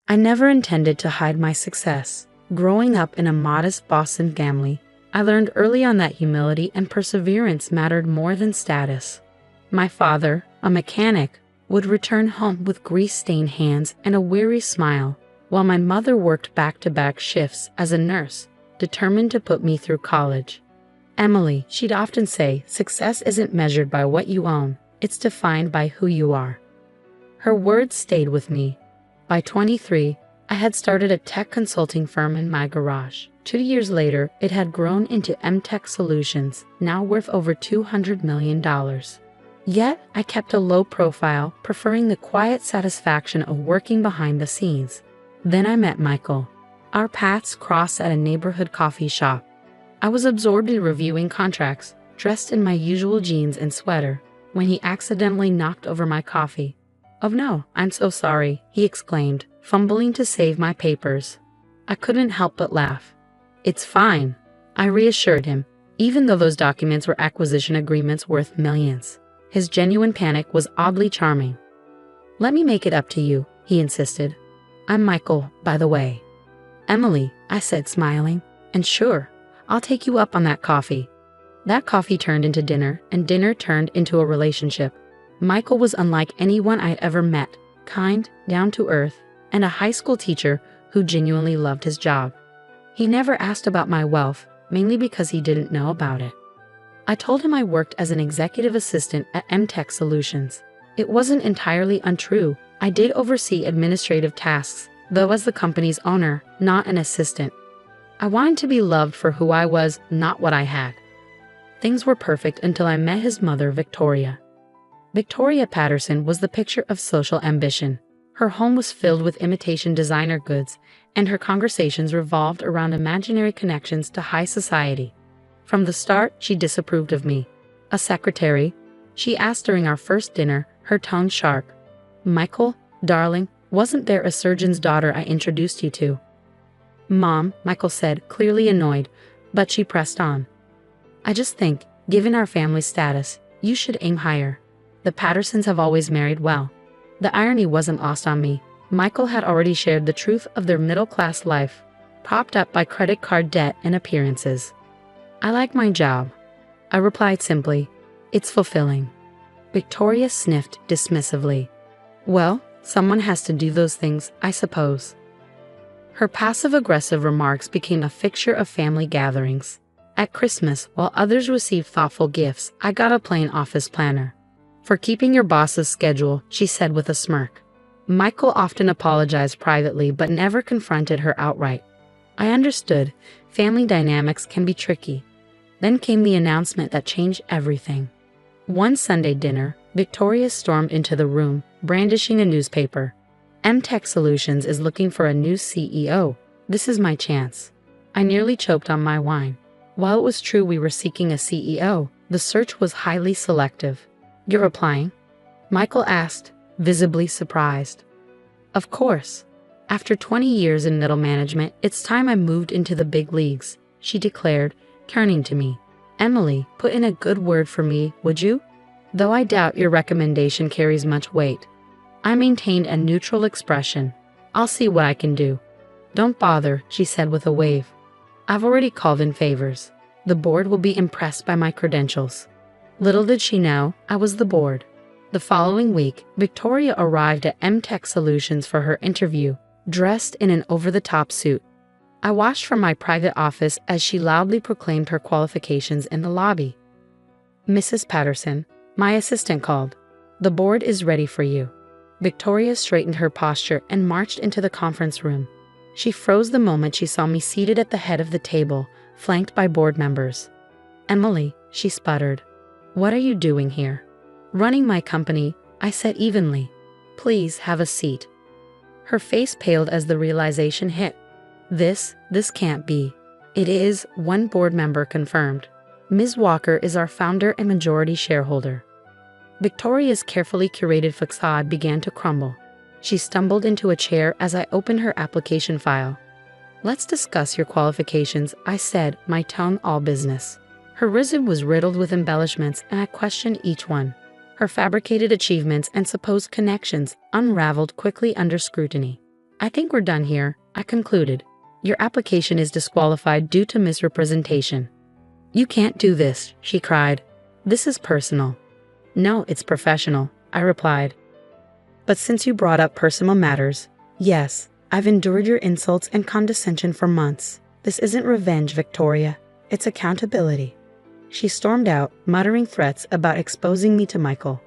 I never intended to hide my success. Growing up in a modest Boston family, I learned early on that humility and perseverance mattered more than status. My father, a mechanic, would return home with grease-stained hands and a weary smile, while my mother worked back-to-back shifts as a nurse, determined to put me through college. Emily, she'd often say, success isn't measured by what you own, it's defined by who you are. Her words stayed with me. By 23, I had started a tech consulting firm in my garage. 2 years later, it had grown into M-Tech Solutions, now worth over $200 million. Yet, I kept a low profile, preferring the quiet satisfaction of working behind the scenes. Then I met Michael. Our paths crossed at a neighborhood coffee shop. I was absorbed in reviewing contracts, dressed in my usual jeans and sweater, when he accidentally knocked over my coffee. "Oh no, I'm so sorry," he exclaimed, fumbling to save my papers. I couldn't help but laugh. "It's fine," I reassured him, even though those documents were acquisition agreements worth millions. His genuine panic was oddly charming. "Let me make it up to you," he insisted. "I'm Michael, by the way." "Emily," I said, smiling, "and sure, I'll take you up on that coffee." That coffee turned into dinner, and dinner turned into a relationship. Michael was unlike anyone I'd ever met, kind, down to earth, and a high school teacher who genuinely loved his job. He never asked about my wealth, mainly because he didn't know about it. I told him I worked as an executive assistant at M-Tech Solutions. It wasn't entirely untrue. I did oversee administrative tasks, though as the company's owner, not an assistant. I wanted to be loved for who I was, not what I had. Things were perfect until I met his mother, Victoria. Victoria Patterson was the picture of social ambition. Her home was filled with imitation designer goods, and her conversations revolved around imaginary connections to high society. From the start, she disapproved of me. "A secretary?" she asked during our first dinner, her tone sharp. "Michael, darling, wasn't there a surgeon's daughter I introduced you to?" "Mom," Michael said, clearly annoyed, but she pressed on. "I just think, given our family status, you should aim higher. The Pattersons have always married well." The irony wasn't lost on me. Michael had already shared the truth of their middle-class life, propped up by credit card debt and appearances. "I like my job," I replied simply. "It's fulfilling." Victoria sniffed dismissively. "Well, someone has to do those things, I suppose." Her passive-aggressive remarks became a fixture of family gatherings. At Christmas, while others received thoughtful gifts, I got a plain office planner. "For keeping your boss's schedule," she said with a smirk. Michael often apologized privately but never confronted her outright. I understood. Family dynamics can be tricky. Then came the announcement that changed everything. One Sunday dinner, Victoria stormed into the room, brandishing a newspaper. "M-Tech Solutions is looking for a new CEO. This is my chance." I nearly choked on my wine. While it was true we were seeking a CEO, the search was highly selective. "You're applying?" Michael asked, visibly surprised. "Of course. After 20 years in middle management, it's time I moved into the big leagues," she declared, turning to me. "Emily, put in a good word for me, would you? Though I doubt your recommendation carries much weight." I maintained a neutral expression. "I'll see what I can do." "Don't bother," she said with a wave. "I've already called in favors. The board will be impressed by my credentials." Little did she know, I was the board. The following week, Victoria arrived at M-Tech Solutions for her interview, dressed in an over-the-top suit. I watched from my private office as she loudly proclaimed her qualifications in the lobby. "Mrs. Patterson," my assistant called. "The board is ready for you." Victoria straightened her posture and marched into the conference room. She froze the moment she saw me seated at the head of the table, flanked by board members. "Emily," she sputtered. "What are you doing here?" "Running my company," I said evenly. "Please have a seat." Her face paled as the realization hit. This can't be." "It is," one board member confirmed. "Ms. Walker is our founder and majority shareholder." Victoria's carefully curated facade began to crumble. She stumbled into a chair as I opened her application file. "Let's discuss your qualifications," I said, my tone all business. Her resume was riddled with embellishments, and I questioned each one. Her fabricated achievements and supposed connections unraveled quickly under scrutiny. I think we're done here, I concluded. Your application is disqualified due to misrepresentation. You can't do this, she cried. This is personal. No, it's professional, I replied. But since you brought up personal matters, yes, I've endured your insults and condescension for months. This isn't revenge, Victoria. It's accountability. She stormed out, muttering threats about exposing me to Michael.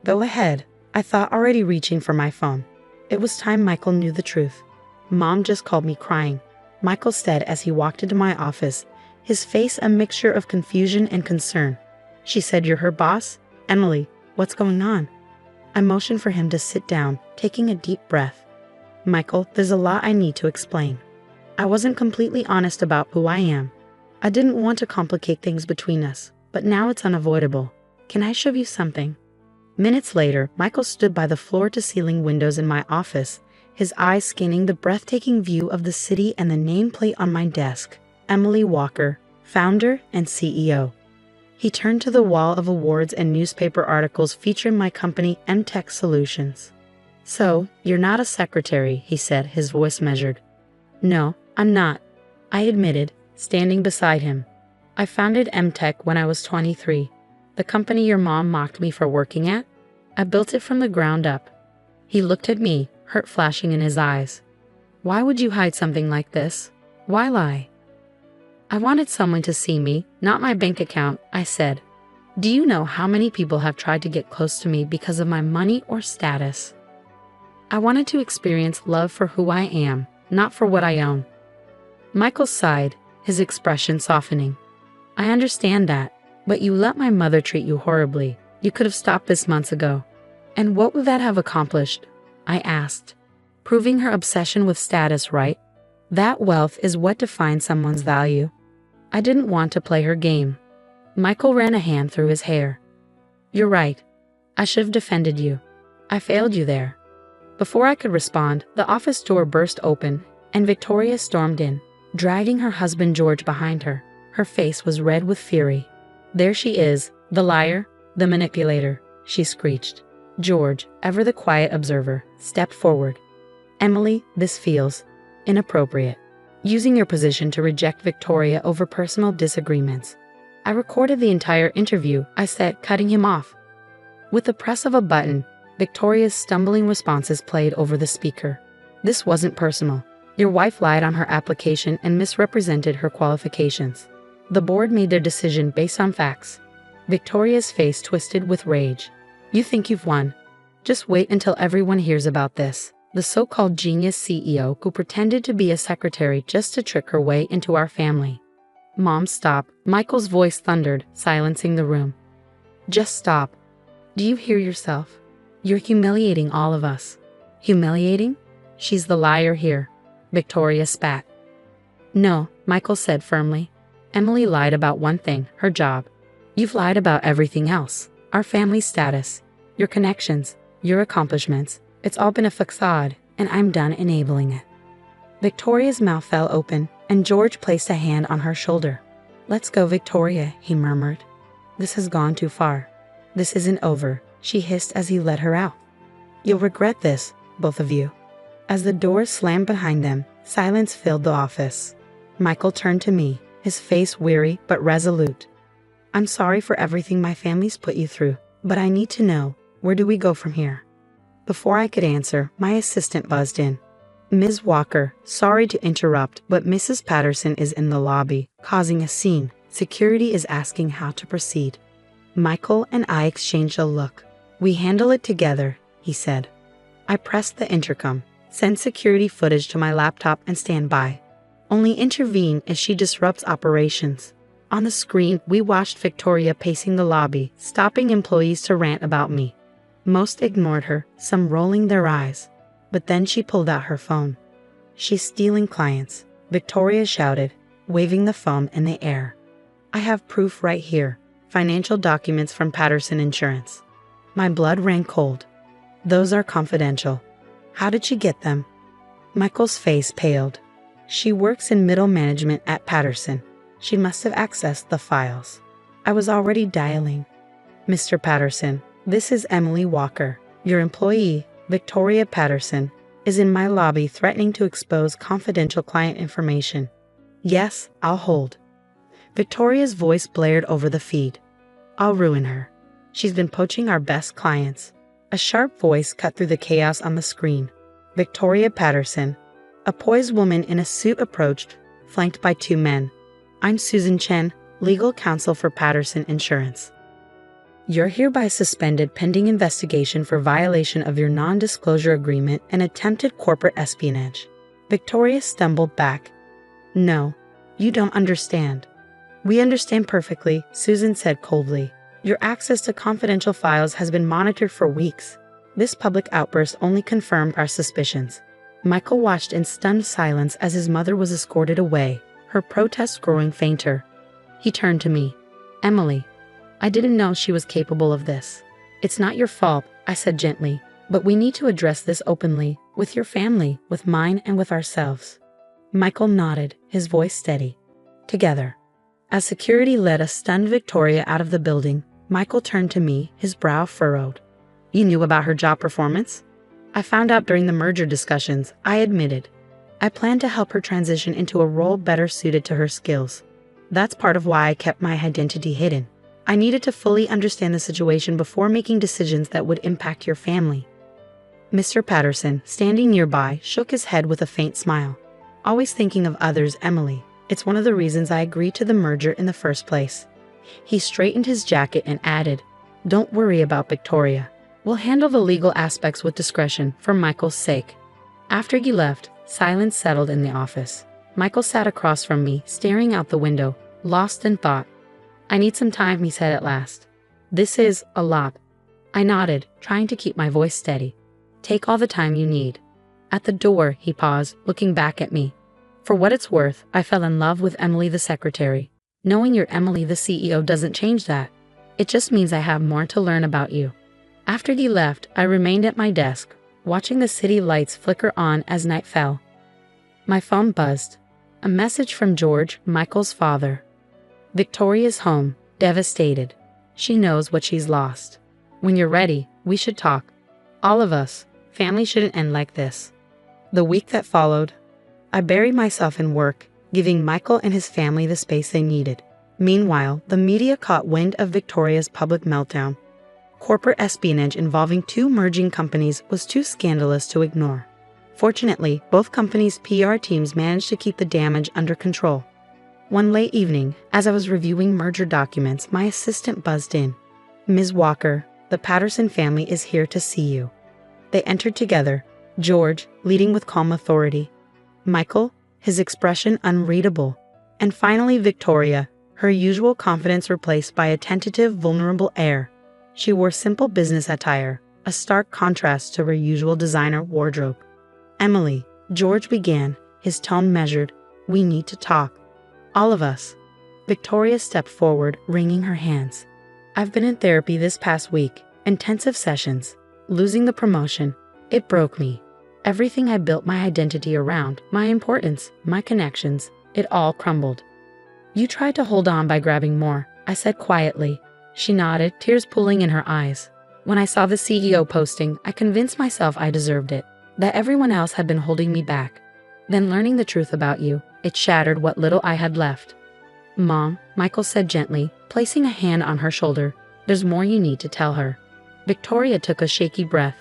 Go ahead, I thought, already reaching for my phone. It was time Michael knew the truth. Mom just called me crying, Michael said as he walked into my office, his face a mixture of confusion and concern. She said, "You're her boss?" Emily, what's going on? I motioned for him to sit down, taking a deep breath. Michael, there's a lot I need to explain. I wasn't completely honest about who I am. I didn't want to complicate things between us, but now it's unavoidable. Can I show you something? Minutes later, Michael stood by the floor-to-ceiling windows in my office, his eyes scanning the breathtaking view of the city and the nameplate on my desk. Emily Walker, founder and CEO. He turned to the wall of awards and newspaper articles featuring my company, MTech Solutions. So, you're not a secretary, he said, his voice measured. No, I'm not, I admitted, standing beside him. I founded MTech when I was 23. The company your mom mocked me for working at? I built it from the ground up. He looked at me, hurt flashing in his eyes. Why would you hide something like this? Why lie? I wanted someone to see me, not my bank account, I said. Do you know how many people have tried to get close to me because of my money or status? I wanted to experience love for who I am, not for what I own. Michael sighed, his expression softening. I understand that, but you let my mother treat you horribly. You could have stopped this months ago. And what would that have accomplished? I asked. Proving her obsession with status, right? That wealth is what defines someone's value. I didn't want to play her game. Michael ran a hand through his hair. You're right. I should have defended you. I failed you there. Before I could respond, the office door burst open, and Victoria stormed in, dragging her husband George behind her. Her face was red with fury. There she is, the liar, the manipulator, she screeched. George, ever the quiet observer, stepped forward. Emily, this feels inappropriate. Using your position to reject Victoria over personal disagreements. I recorded the entire interview, I said, cutting him off. With the press of a button, Victoria's stumbling responses played over the speaker. This wasn't personal. Your wife lied on her application and misrepresented her qualifications. The board made their decision based on facts. Victoria's face twisted with rage. You think you've won? Just wait until everyone hears about this. The so-called genius CEO who pretended to be a secretary just to trick her way into our family. Mom, stop. Michael's voice thundered, silencing the room. Just stop. Do you hear yourself? You're humiliating all of us. Humiliating? She's the liar here. Victoria spat. No, Michael said firmly. Emily lied about one thing, her job. You've lied about everything else. Our family status, your connections, your accomplishments. It's all been a facade, and I'm done enabling it. Victoria's mouth fell open, and George placed a hand on her shoulder. Let's go, Victoria, he murmured. This has gone too far. This isn't over, she hissed as he led her out. You'll regret this, both of you. As the doors slammed behind them, silence filled the office. Michael turned to me, his face weary but resolute. I'm sorry for everything my family's put you through, but I need to know, where do we go from here? Before I could answer, my assistant buzzed in. Ms. Walker, sorry to interrupt, but Mrs. Patterson is in the lobby, causing a scene. Security is asking how to proceed. Michael and I exchanged a look. We handle it together, he said. I pressed the intercom, send security footage to my laptop and stand by. Only intervene if she disrupts operations. On the screen, we watched Victoria pacing the lobby, stopping employees to rant about me. Most ignored her, some rolling their eyes. But then she pulled out her phone. She's stealing clients, Victoria shouted, waving the phone in the air. I have proof right here, financial documents from Patterson Insurance. My blood ran cold. Those are confidential. How did she get them? Michael's face paled. She works in middle management at Patterson. She must have accessed the files. I was already dialing. Mr. Patterson, this is Emily Walker, your employee, Victoria Patterson. is in my lobby threatening to expose confidential client information. Yes, I'll hold. Victoria's voice blared over the feed. I'll ruin her. She's been poaching our best clients. A sharp voice cut through the chaos on the screen. Victoria Patterson. A poised woman in a suit approached, flanked by two men. I'm Susan Chen, legal counsel for Patterson Insurance. You're hereby suspended pending investigation for violation of your non-disclosure agreement and attempted corporate espionage. Victoria stumbled back. No, you don't understand. We understand perfectly, Susan said coldly. Your access to confidential files has been monitored for weeks. This public outburst only confirmed our suspicions. Michael watched in stunned silence as his mother was escorted away, her protest growing fainter. He turned to me. Emily, I didn't know she was capable of this. It's not your fault, I said gently, but we need to address this openly, with your family, with mine, and with ourselves. Michael nodded, his voice steady. Together. As security led a stunned Victoria out of the building, Michael turned to me, his brow furrowed. You knew about her job performance? I found out during the merger discussions, I admitted. I planned to help her transition into a role better suited to her skills. That's part of why I kept my identity hidden. I needed to fully understand the situation before making decisions that would impact your family. Mr. Patterson, standing nearby, shook his head with a faint smile. Always thinking of others, Emily. It's one of the reasons I agreed to the merger in the first place. He straightened his jacket and added, Don't worry about Victoria. We'll handle the legal aspects with discretion, for Michael's sake. After he left, silence settled in the office. Michael sat across from me, staring out the window, lost in thought. I need some time, he said at last. This is a lot. I nodded, trying to keep my voice steady. Take all the time you need. At the door, he paused, looking back at me. For what it's worth, I fell in love with Emily the secretary. Knowing you're Emily the CEO doesn't change that. It just means I have more to learn about you. After he left, I remained at my desk, watching the city lights flicker on as night fell. My phone buzzed. A message from George, Michael's father. Victoria's home, devastated. She knows what she's lost. When you're ready, we should talk. All of us. Family shouldn't end like this. The week that followed, I buried myself in work, giving Michael and his family the space they needed. Meanwhile, the media caught wind of Victoria's public meltdown. Corporate espionage involving two merging companies was too scandalous to ignore. Fortunately, both companies' PR teams managed to keep the damage under control. One late evening, as I was reviewing merger documents, my assistant buzzed in. Ms. Walker, the Patterson family is here to see you. They entered together, George, leading with calm authority. Michael, his expression unreadable. And finally Victoria, her usual confidence replaced by a tentative, vulnerable air. She wore simple business attire, a stark contrast to her usual designer wardrobe. Emily, George began, his tone measured. We need to talk. All of us. Victoria stepped forward, wringing her hands. I've been in therapy this past week, intensive sessions. Losing the promotion, it broke me. Everything I built my identity around, my importance, my connections, it all crumbled. You tried to hold on by grabbing more, I said quietly. She nodded, tears pooling in her eyes. When I saw the CEO posting, I convinced myself I deserved it, that everyone else had been holding me back. Then learning the truth about you, it shattered what little I had left. Mom, Michael said gently, placing a hand on her shoulder, there's more you need to tell her. Victoria took a shaky breath.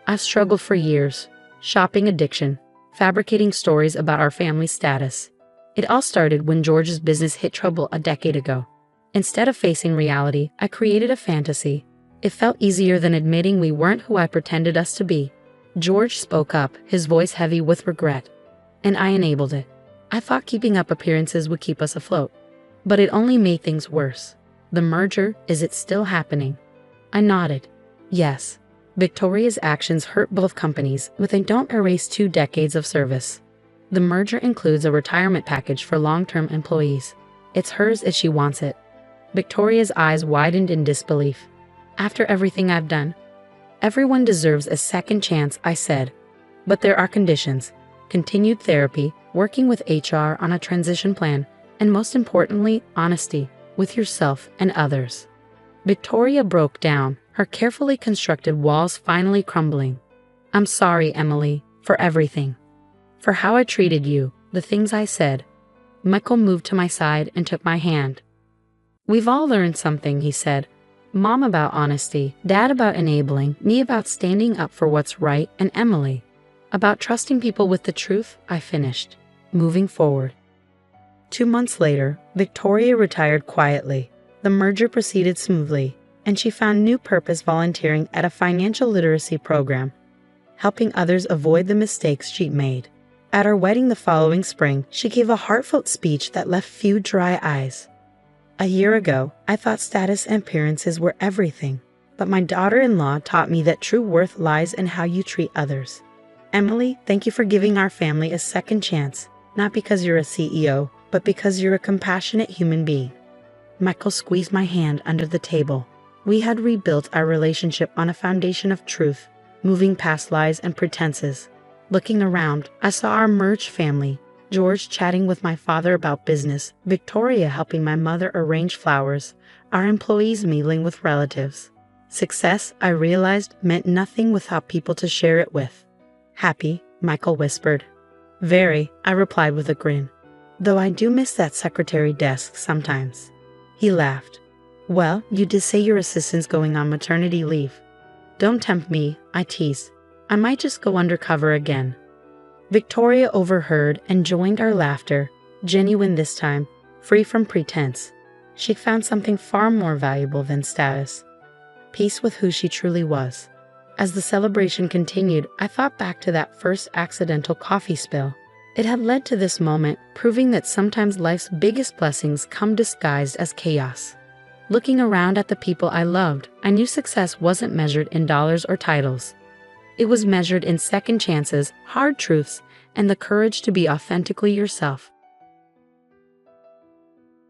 I've struggled for years. Shopping addiction, fabricating stories about our family's status. It all started when George's business hit trouble a decade ago. Instead of facing reality, I created a fantasy. It felt easier than admitting we weren't who I pretended us to be. George spoke up, his voice heavy with regret. And I enabled it. I thought keeping up appearances would keep us afloat. But it only made things worse. The merger, is it still happening? I nodded. Yes. Victoria's actions hurt both companies, but they don't erase 2 decades of service. The merger includes a retirement package for long-term employees. It's hers if she wants it. Victoria's eyes widened in disbelief. After everything I've done, everyone deserves a second chance, I said. But there are conditions. Continued therapy, working with HR on a transition plan, and most importantly, honesty with yourself and others. Victoria broke down, her carefully constructed walls finally crumbling. I'm sorry, Emily, For everything. For how I treated you, the things I said. Michael moved to my side and took my hand. We've all learned something, he said. Mom about honesty, Dad about enabling, me about standing up for what's right, and Emily about trusting people with the truth, I finished, moving forward. 2 months later, Victoria retired quietly. The merger proceeded smoothly, and she found new purpose volunteering at a financial literacy program, helping others avoid the mistakes she'd made. At our wedding the following spring, she gave a heartfelt speech that left few dry eyes. A year ago, I thought status and appearances were everything, but my daughter-in-law taught me that true worth lies in how you treat others. Emily, thank you for giving our family a second chance, not because you're a CEO, but because you're a compassionate human being. Michael squeezed my hand under the table. We had rebuilt our relationship on a foundation of truth, moving past lies and pretenses. Looking around, I saw our merged family, George chatting with my father about business, Victoria helping my mother arrange flowers, our employees mingling with relatives. Success, I realized, meant nothing without people to share it with. Happy, Michael whispered. Very, I replied with a grin. Though I do miss that secretary desk sometimes. He laughed. Well, you did say your assistant's going on maternity leave. Don't tempt me, I teased. I might just go undercover again. Victoria overheard and joined our laughter, genuine this time, free from pretense. She found something far more valuable than status. Peace with who she truly was. As the celebration continued, I thought back to that first accidental coffee spill. It had led to this moment, proving that sometimes life's biggest blessings come disguised as chaos. Looking around at the people I loved, I knew success wasn't measured in dollars or titles. It was measured in second chances, hard truths, and the courage to be authentically yourself.